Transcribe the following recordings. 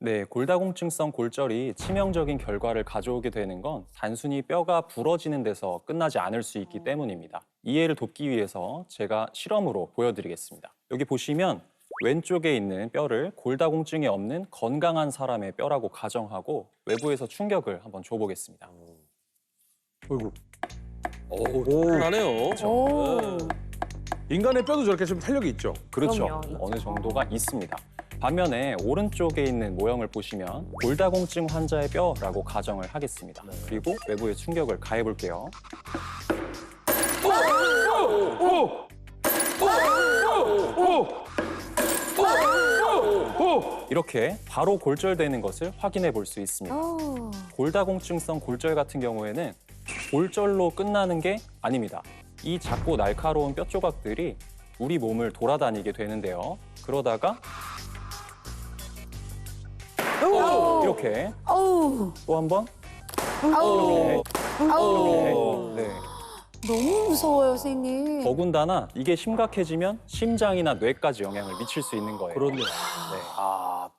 네, 골다공증성 골절이 치명적인 결과를 가져오게 되는 건 단순히 뼈가 부러지는 데서 끝나지 않을 수 있기 때문입니다. 이해를 돕기 위해서 제가 실험으로 보여드리겠습니다. 여기 보시면 왼쪽에 있는 뼈를 골다공증이 없는 건강한 사람의 뼈라고 가정하고 외부에서 충격을 한번 줘보겠습니다. 어이구. 하네요. 오. 인간의 뼈도 저렇게 좀 탄력이 있죠. 그렇죠. 그럼요, 어느 정도가 있습니다. 반면에 오른쪽에 있는 모형을 보시면 골다공증 환자의 뼈라고 가정을 하겠습니다. 그리고 외부에 충격을 가해볼게요. 이렇게 바로 골절되는 것을 확인해 볼 수 있습니다. 골다공증성 골절 같은 경우에는 골절로 끝나는 게 아닙니다. 이 작고 날카로운 뼈 조각들이 우리 몸을 돌아다니게 되는데요. 그러다가 이렇게 아우. 또 한 번 아우. 아우. 네. 너무 무서워요, 선생님. 더군다나 이게 심각해지면 심장이나 뇌까지 영향을 미칠 수 있는 거예요. 그렇네요.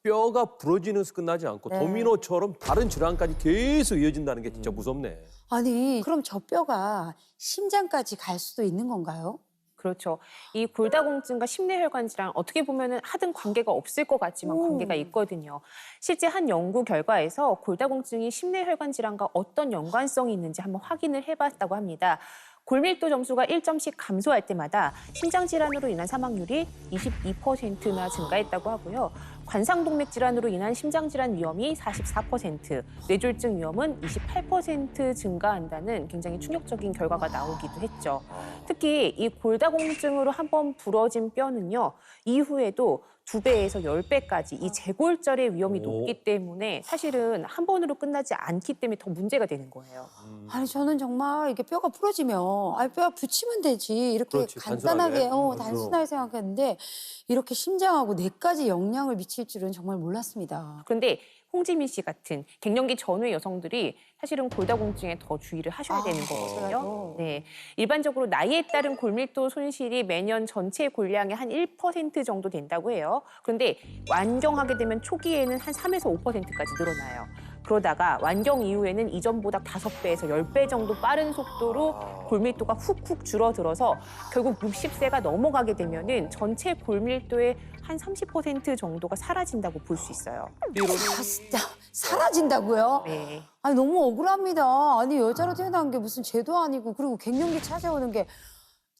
뼈가 부러지면서 끝나지 않고 네. 도미노처럼 다른 질환까지 계속 이어진다는 게 진짜 무섭네. 아니, 그럼 저 뼈가 심장까지 갈 수도 있는 건가요? 그렇죠. 이 골다공증과 심뇌혈관 질환 어떻게 보면은 하등 관계가 없을 것 같지만 관계가 있거든요. 실제 한 연구 결과에서 골다공증이 심뇌혈관 질환과 어떤 연관성이 있는지 한번 확인을 해봤다고 합니다. 골밀도 점수가 1점씩 감소할 때마다 심장 질환으로 인한 사망률이 22%나 증가했다고 하고요. 관상동맥 질환으로 인한 심장 질환 위험이 44%, 뇌졸중 위험은 28% 증가한다는 굉장히 충격적인 결과가 나오기도 했죠. 특히 이 골다공증으로 한번 부러진 뼈는요, 이후에도 2배에서 10배까지 이 재골절의 위험이 높기 때문에 사실은 한 번으로 끝나지 않기 때문에 더 문제가 되는 거예요. 아니, 저는 정말 이게 뼈가 부러지면 뼈가 붙이면 되지. 이렇게 그렇지, 간단하게, 단순하게. 단순하게 생각했는데 이렇게 심장하고 뇌까지 영향을 미칠 줄은 정말 몰랐습니다. 그런데 홍지민 씨 같은 갱년기 전후의 여성들이 사실은 골다공증에 더 주의를 하셔야 되는 거거든요. 맞아요. 네, 일반적으로 나이에 따른 골밀도 손실이 매년 전체 골량의 한 1% 정도 된다고 해요. 그런데 완경하게 되면 초기에는 한 3에서 5%까지 늘어나요. 그러다가 완경 이후에는 이전보다 5배에서 10배 정도 빠른 속도로 골밀도가 훅훅 줄어들어서 결국 60세가 넘어가게 되면은 전체 골밀도의 한 30% 정도가 사라진다고 볼 수 있어요. 아, 진짜 사라진다고요? 네. 아니, 너무 억울합니다. 아니, 여자로 태어난 게 무슨 죄도 아니고 그리고 갱년기 찾아오는 게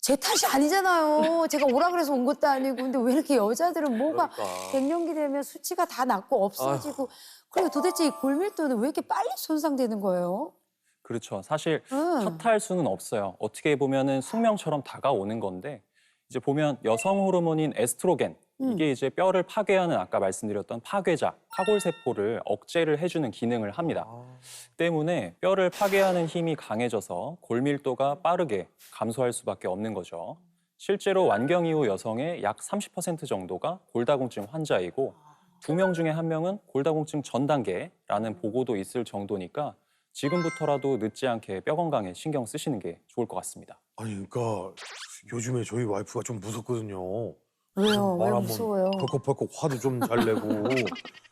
제 탓이 아니잖아요. 제가 오라 그래서 온 것도 아니고. 근데 왜 이렇게 여자들은 뭐가 갱년기 되면 수치가 다 낮고 없어지고 그리고 도대체 이 골밀도는 왜 이렇게 빨리 손상되는 거예요? 그렇죠. 사실 탓할 수는 없어요. 어떻게 보면은 숙명처럼 다가오는 건데 이제 보면 여성 호르몬인 에스트로겐 이게 이제 뼈를 파괴하는 아까 말씀드렸던 파괴자, 파골세포를 억제를 해주는 기능을 합니다. 때문에 뼈를 파괴하는 힘이 강해져서 골밀도가 빠르게 감소할 수밖에 없는 거죠. 실제로 완경 이후 여성의 약 30% 정도가 골다공증 환자이고 2명 중에 1명은 골다공증 전 단계라는 보고도 있을 정도니까 지금부터라도 늦지 않게 뼈 건강에 신경 쓰시는 게 좋을 것 같습니다. 아니 그러니까 요즘에 저희 와이프가 좀 무섭거든요. 왜요? 왜 말 한번 무서워요? 벌컥벌컥 화도 좀 잘 내고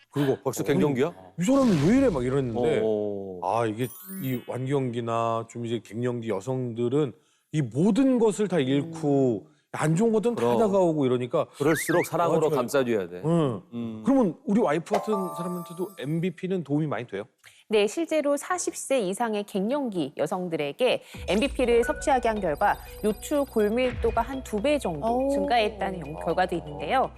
그리고 벌써 갱년기야? 이 사람은 왜 이래 막 이랬는데 어. 아 이게 이 완경기나 좀 이제 갱년기 여성들은 이 모든 것을 다 잃고 안 좋은 것들은 다 그럼. 다가오고 이러니까 그럴수록 사랑으로 맞아요. 감싸줘야 돼. 그러면 우리 와이프 같은 사람한테도 MBP는 도움이 많이 돼요? 네, 실제로 40세 이상의 갱년기 여성들에게 MBP를 섭취하게 한 결과 요추 골밀도가 한 2배 정도 오. 증가했다는 결과도 있는데요.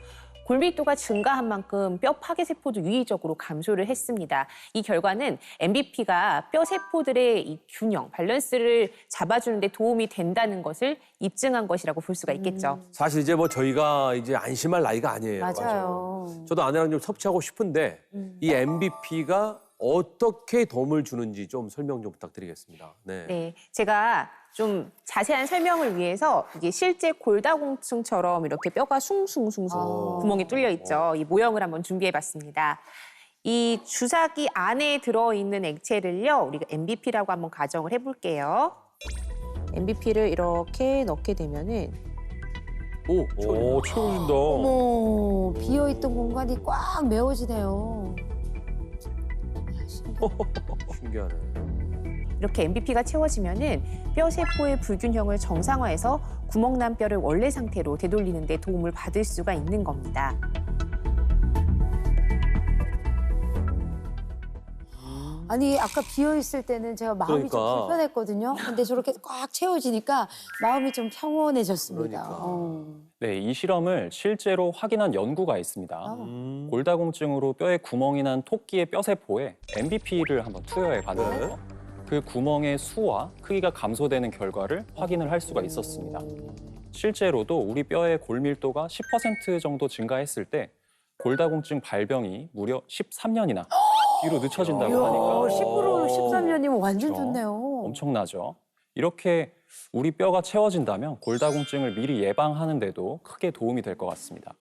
골밀도가 증가한 만큼 뼈 파괴 세포도 유의적으로 감소를 했습니다. 이 결과는 MBP가 뼈 세포들의 이 균형, 밸런스를 잡아주는 데 도움이 된다는 것을 입증한 것이라고 볼 수가 있겠죠. 사실 이제 뭐 저희가 이제 안심할 나이가 아니에요. 맞아요. 저도 아내랑 좀 섭취하고 싶은데 이 MBP가 어떻게 도움을 주는지 좀 설명 좀 부탁드리겠습니다. 네. 네, 제가 좀 자세한 설명을 위해서 이게 실제 골다공증처럼 이렇게 뼈가 숭숭숭숭 구멍이 뚫려 있죠. 이 모형을 한번 준비해봤습니다. 이 주사기 안에 들어있는 액체를요, 우리가 MBP라고 한번 가정을 해볼게요. MBP를 이렇게 넣게 되면은 오 채워진다. 어머, 비어있던 공간이 꽉 메워지네요. 신기하네. 이렇게 MBP가 채워지면은 뼈 세포의 불균형을 정상화해서 구멍난 뼈를 원래 상태로 되돌리는 데 도움을 받을 수가 있는 겁니다. 아니 아까 비어 있을 때는 제가 마음이 좀 그러니까. 불편했거든요. 근데 저렇게 꽉 채워지니까 마음이 좀 평온해졌습니다. 그러니까. 네, 이 실험을 실제로 확인한 연구가 있습니다. 골다공증으로 뼈에 구멍이 난 토끼의 뼈 세포에 MBP를 한번 투여해 봤는데요. 그 구멍의 수와 크기가 감소되는 결과를 확인을 할 수가 있었습니다. 실제로도 우리 뼈의 골밀도가 10% 정도 증가했을 때 골다공증 발병이 무려 13년이나 뒤로 늦춰진다고 하니까 10% 13년이면 완전 그렇죠. 좋네요. 엄청나죠. 이렇게 우리 뼈가 채워진다면 골다공증을 미리 예방하는 데도 크게 도움이 될 것 같습니다.